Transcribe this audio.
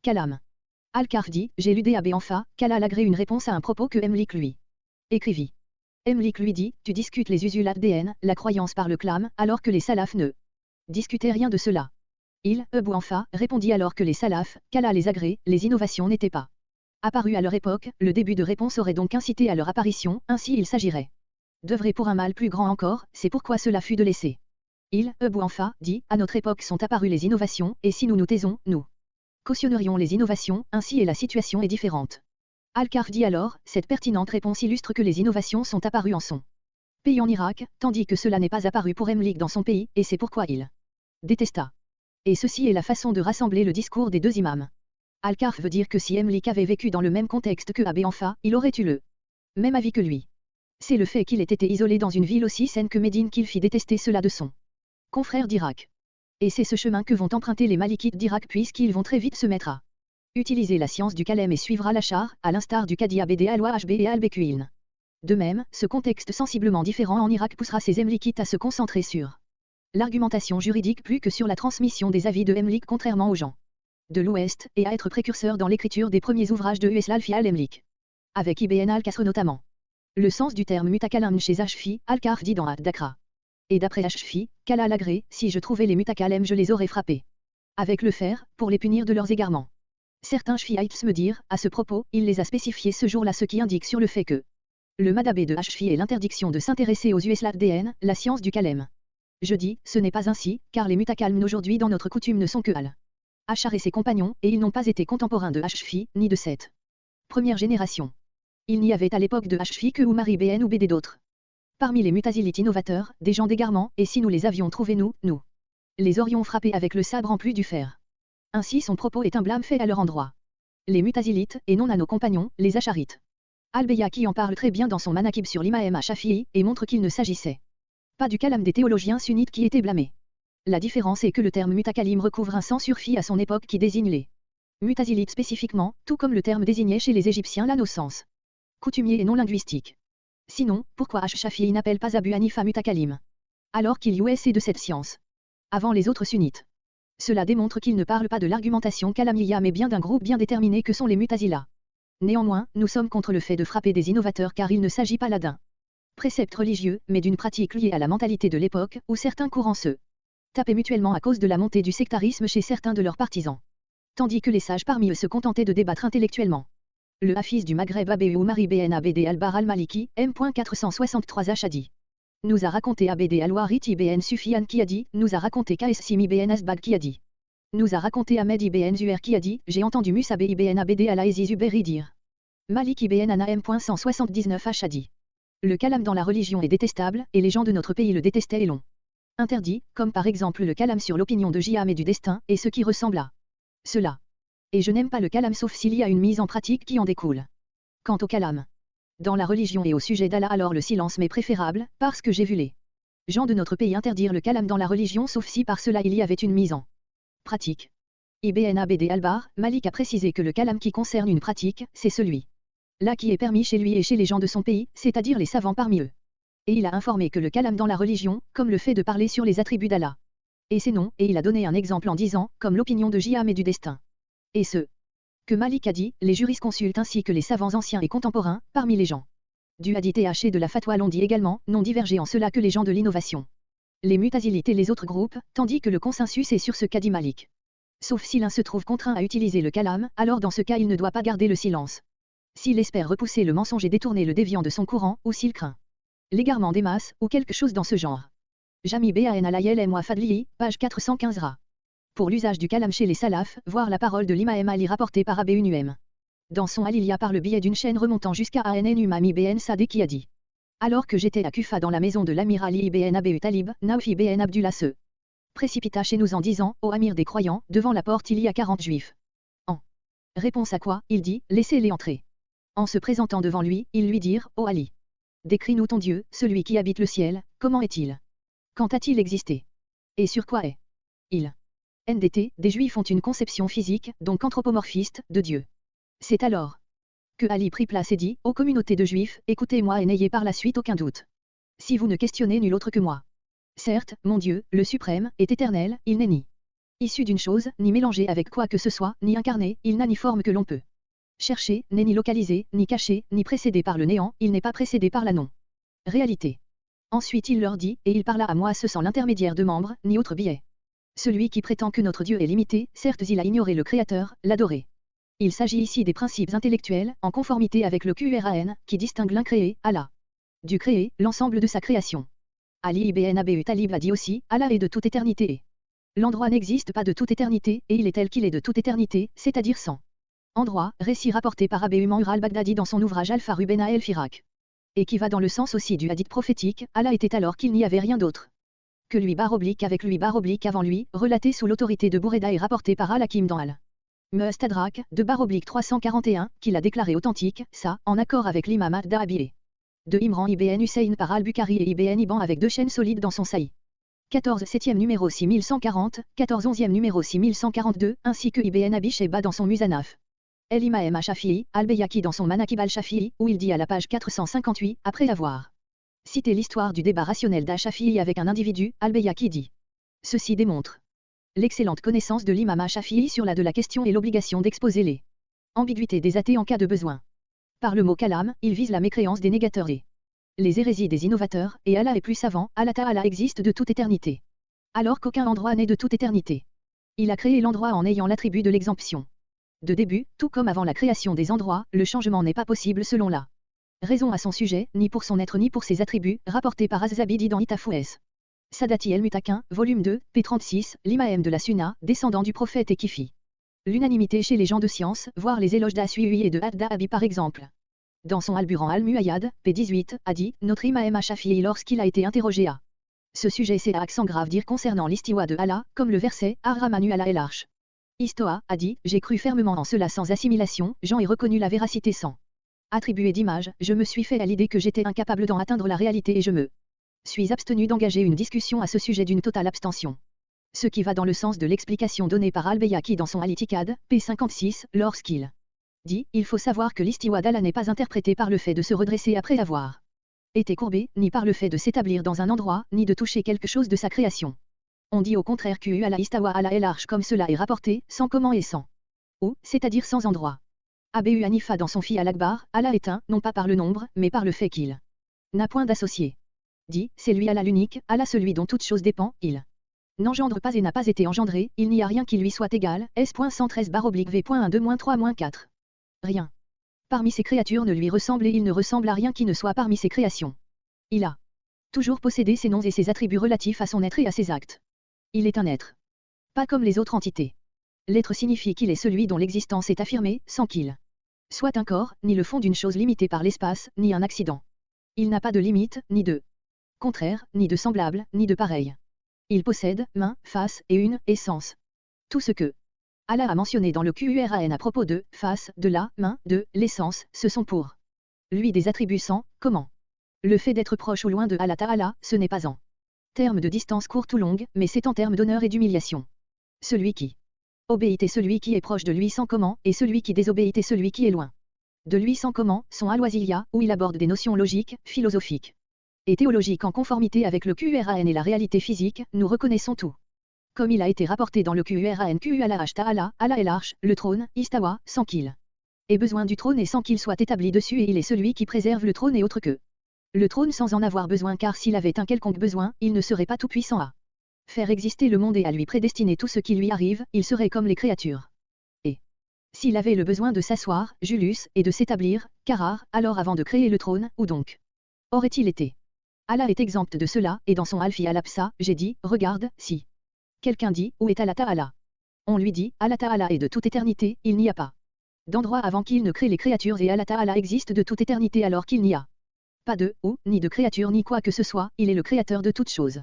Kalam. Al-Karf dit, j'ai lu Abbé Anfa, Kala l'agré une réponse à un propos que Emlik lui écrivit. Emlik lui dit, tu discutes les usuls ADN, la croyance par le clam, alors que les salafs ne discutaient rien de cela. Abu Anfa, répondit alors que les salafs, Kala les agrès, les innovations n'étaient pas apparues à leur époque, le début de réponse aurait donc incité à leur apparition, ainsi il s'agirait d'œuvrer pour un mal plus grand encore, c'est pourquoi cela fut de laisser. Abu Anfa, dit, à notre époque sont apparues les innovations, et si nous nous taisons, nous cautionnerions les innovations, ainsi et la situation est différente. Al-Karf dit alors, cette pertinente réponse illustre que les innovations sont apparues en son pays en Irak, tandis que cela n'est pas apparu pour Emlik dans son pays, et c'est pourquoi il détesta. Et ceci est la façon de rassembler le discours des deux imams. Al-Karf veut dire que si Emlik avait vécu dans le même contexte que Abbé Anfa, il aurait eu le même avis que lui. C'est le fait qu'il ait été isolé dans une ville aussi saine que Médine qu'il fit détester cela de son confrère d'Irak. Et c'est ce chemin que vont emprunter les Malikites d'Irak puisqu'ils vont très vite se mettre à utiliser la science du Kalem et suivre al-Ashar, à l'instar du Qadi Abd al-Wahhab et al-Bekuiln. De même, ce contexte sensiblement différent en Irak poussera ces Emlikites à se concentrer sur l'argumentation juridique plus que sur la transmission des avis de Emlik contrairement aux gens de l'Ouest, et à être précurseurs dans l'écriture des premiers ouvrages de Us al-Fi al-Emlik. Avec Ibn al-Kasr notamment. Le sens du terme mutakalam chez Ashfi, Al-Karf dit dans Ad-Dakra. Et d'après Ashfi, Kala l'agré, si je trouvais les mutakalem je les aurais frappés avec le fer, pour les punir de leurs égarements. Certains Shfi'ites me dirent, à ce propos, il les a spécifiés ce jour-là ce qui indique sur le fait que le madhabé de Ashfi est l'interdiction de s'intéresser aux USLADN, la science du kalem. Je dis, ce n'est pas ainsi, car les mutakalm aujourd'hui dans notre coutume ne sont que Al-Ashar et ses compagnons, et ils n'ont pas été contemporains de Ashfi, ni de cette première génération. Il n'y avait à l'époque de Ashfi que Umar ibn Ubayd et d'autres. Parmi les mutazilites innovateurs, des gens d'égarement, et si nous les avions trouvés nous les aurions frappés avec le sabre en plus du fer. Ainsi son propos est un blâme fait à leur endroit. Les mutazilites, et non à nos compagnons, les Asharites. Al-Bayhaqi en parle très bien dans son Manaqib sur l'Imam Ash-Shafi'i, et montre qu'il ne s'agissait pas du kalam des théologiens sunnites qui étaient blâmés. La différence est que le terme mutakalim recouvre un sens surfi à son époque qui désigne les mutazilites spécifiquement, tout comme le terme désignait chez les Égyptiens la nos sens coutumier et non linguistique. Sinon, pourquoi Ash-Shafi'i n'appelle pas Abu Hanifa mutakalim alors qu'il y est de cette science avant les autres sunnites? Cela démontre qu'il ne parle pas de l'argumentation kalamiyya mais bien d'un groupe bien déterminé que sont les mutazilas. Néanmoins, nous sommes contre le fait de frapper des innovateurs car il ne s'agit pas là d'un précepte religieux, mais d'une pratique liée à la mentalité de l'époque, où certains courants se tapaient mutuellement à cause de la montée du sectarisme chez certains de leurs partisans. Tandis que les sages parmi eux se contentaient de débattre intellectuellement. Le hafiz du Maghreb Abbé Umar ibn Abd al-Bar al-Maliki, M.463 H a dit. Nous a raconté Abd al-Warith ibn Sufyan qui a dit, nous a raconté Qasim ibn Asbag qui a dit. Nous a raconté Ahmed ibn Zuhair qui a dit, j'ai entendu Musab ibn Abd al-Aziz Zuberi dire. Malik ibn Ana M.179 H a dit. Le kalam dans la religion est détestable, et les gens de notre pays le détestaient et l'ont interdit, comme par exemple le kalam sur l'opinion de Jiham et du destin, et ce qui ressemble à cela. Et je n'aime pas le kalam sauf s'il y a une mise en pratique qui en découle. Quant au kalam dans la religion et au sujet d'Allah alors le silence m'est préférable, parce que j'ai vu les gens de notre pays interdire le kalam dans la religion sauf si par cela il y avait une mise en pratique. Ibn Abd al-Bar, Malik a précisé que le kalam qui concerne une pratique, c'est celui là qui est permis chez lui et chez les gens de son pays, c'est-à-dire les savants parmi eux. Et il a informé que le kalam dans la religion, comme le fait de parler sur les attributs d'Allah. Et c'est non, et il a donné un exemple en disant, comme l'opinion de Jiham et du destin. Et ce que Malik a dit, les jurisconsultes ainsi que les savants anciens et contemporains, parmi les gens du hadith et de la fatwa l'ont dit également, n'ont divergé en cela que les gens de l'innovation. Les mutazilites et les autres groupes, tandis que le consensus est sur ce qu'a dit Malik. Sauf si l'un se trouve contraint à utiliser le kalam, alors dans ce cas il ne doit pas garder le silence. S'il espère repousser le mensonge et détourner le déviant de son courant, ou s'il craint l'égarement des masses, ou quelque chose dans ce genre. Jami Ban Alayel M. Fadlihi, page 415 Ra. Pour l'usage du kalam chez les salafs, voir la parole de l'imam Ali rapportée par Abu Nu'aym. Dans son Al-Ilya par le biais d'une chaîne remontant jusqu'à Ann Umam ibn Sadeh qui a dit. Alors que j'étais à Kufa dans la maison de l'amir Ali ibn Abi Talib, Nauf ibn Abdullah se précipita chez nous en disant, ô amir des croyants, devant la porte il y a 40 juifs. En réponse à quoi, il dit, laissez-les entrer. En se présentant devant lui, ils lui dirent, ô Ali, décris-nous ton Dieu, celui qui habite le ciel, comment est-il? Quand a-t-il existé? Et sur quoi est-il? NDT, des Juifs ont une conception physique, donc anthropomorphiste, de Dieu. C'est alors que Ali prit place et dit, ô communauté de Juifs, écoutez-moi et n'ayez par la suite aucun doute. Si vous ne questionnez nul autre que moi. Certes, mon Dieu, le suprême, est éternel, il n'est ni Issu d'une chose, ni mélangé avec quoi que ce soit, ni incarné, il n'a ni forme que l'on peut chercher, n'est ni localisé, ni caché, ni précédé par le néant, il n'est pas précédé par la non-réalité. Ensuite il leur dit, et il parla à moi ce sans l'intermédiaire de membres, ni autre billet. Celui qui prétend que notre Dieu est limité, certes il a ignoré le Créateur, l'adoré. Il s'agit ici des principes intellectuels, en conformité avec le Qur'an, qui distingue l'incréé, Allah, du créé, l'ensemble de sa création. Ali ibn Abi Talib a dit aussi, Allah est de toute éternité. L'endroit n'existe pas de toute éternité, et il est tel qu'il est de toute éternité, c'est-à-dire sans endroit, récit rapporté par Abu Mansur al-Baghdadi dans son ouvrage Al-Faru ben el-Firak. Et qui va dans le sens aussi du hadith prophétique, Allah était alors qu'il n'y avait rien d'autre que lui avec lui avant lui, relaté sous l'autorité de Boureda et rapporté par Al-Hakim dans Al-Mustadrak, de 341, qu'il a déclaré authentique, ça, en accord avec l'imam ad-Dahabi de Imran ibn Hussein par Al-Bukhari et ibn Hibban avec deux chaînes solides dans son Sahih. 14 7e numéro 6140, 14 11e numéro 6142, ainsi que ibn Abi Shayba dans son Musanaf. El-Imam al-Shafi'i, al-Bayhaqi dans son Manaqib al-Shafi'i, où il dit à la page 458, après avoir cité l'histoire du débat rationnel d'al-Shafi'i avec un individu, al-Bayhaqi dit. Ceci démontre l'excellente connaissance de l'imam al-Shafi'i sur la de la question et l'obligation d'exposer les ambiguïtés des athées en cas de besoin. Par le mot kalam, il vise la mécréance des négateurs et les hérésies des innovateurs, et Allah est plus savant, Allah Ta'ala existe de toute éternité. Alors qu'aucun endroit n'est de toute éternité. Il a créé l'endroit en ayant l'attribut de l'exemption. De début, tout comme avant la création des endroits, le changement n'est pas possible selon la raison à son sujet, ni pour son être ni pour ses attributs, rapporté par Az-Zabidi dans Itafouès. Sadati el-Mutakin, volume 2, p. 36, l'imam de la Sunna, descendant du prophète et qui fit l'unanimité chez les gens de science, voire les éloges d'Assu'i et de Ad-Dahabi par exemple. Dans son Al-Buran al-Muayyad, p. 18, a dit, notre imam al-Shafi'i lorsqu'il a été interrogé à ce sujet c'est à accent grave dire concernant l'istiwa de Allah, comme le verset, Ar-Rahmanu ala el-Arsh. Istoa, a dit, j'ai cru fermement en cela sans assimilation, j'en ai reconnu la véracité sans attribuer d'image, je me suis fait à l'idée que j'étais incapable d'en atteindre la réalité et je me suis abstenu d'engager une discussion à ce sujet d'une totale abstention. Ce qui va dans le sens de l'explication donnée par Al-Bayhaqi dans son Al-Itikad, p. 56, lorsqu'il dit, il faut savoir que l'istiwa d'Allah n'est pas interprété par le fait de se redresser après avoir été courbé, ni par le fait de s'établir dans un endroit, ni de toucher quelque chose de sa création. On dit au contraire que ala istawa ala el-arsh comme cela est rapporté, sans comment et sans où, c'est-à-dire sans endroit. Abu Hanifa dans son Fi al-Akbar, Allah est un, non pas par le nombre, mais par le fait qu'il n'a point d'associé. Dit, c'est lui Allah l'unique, Allah celui dont toute chose dépend, il n'engendre pas et n'a pas été engendré, il n'y a rien qui lui soit égal, S.113-V.12-3-4. Rien. Parmi ses créatures ne lui ressemble et il ne ressemble à rien qui ne soit parmi ses créations. Il a toujours possédé ses noms et ses attributs relatifs à son être et à ses actes. Il est un être. Pas comme les autres entités. L'être signifie qu'il est celui dont l'existence est affirmée, sans qu'il soit un corps, ni le fond d'une chose limitée par l'espace, ni un accident. Il n'a pas de limite, ni de contraire, ni de semblable, ni de pareil. Il possède, main, face, et une essence. Tout ce que Allah a mentionné dans le Qur'an à propos de, face, de la, main, de, l'essence, ce sont pour lui des attributs sans, comment. Le fait d'être proche ou loin de Allah Ta'ala, ce n'est pas en termes de distance courte ou longue, mais c'est en termes d'honneur et d'humiliation. Celui qui obéit est celui qui est proche de lui sans comment, et celui qui désobéit est celui qui est loin de lui sans comment, son Al-Waziliya, où il aborde des notions logiques, philosophiques et théologiques en conformité avec le Qur'an et la réalité physique, nous reconnaissons tout. Comme il a été rapporté dans le Qur'an Qul Ta'ala, Allah est l'arche, le trône, Istawa, sans qu'il ait besoin du trône et sans qu'il soit établi dessus et il est celui qui préserve le trône et autre que le trône sans en avoir besoin car s'il avait un quelconque besoin, il ne serait pas tout puissant à faire exister le monde et à lui prédestiner tout ce qui lui arrive, il serait comme les créatures. Et s'il avait le besoin de s'asseoir, Julius, et de s'établir, Karar, alors avant de créer le trône, où donc aurait-il été? Allah est exempt de cela, et dans son Alfi al-Absa, j'ai dit, regarde, si quelqu'un dit, où est Allah Ta'ala? On lui dit, Allah Ta'ala est de toute éternité, il n'y a pas d'endroit avant qu'il ne crée les créatures et Allah Ta'ala existe de toute éternité alors qu'il n'y a pas de, ou, ni de créature ni quoi que ce soit, il est le créateur de toutes choses.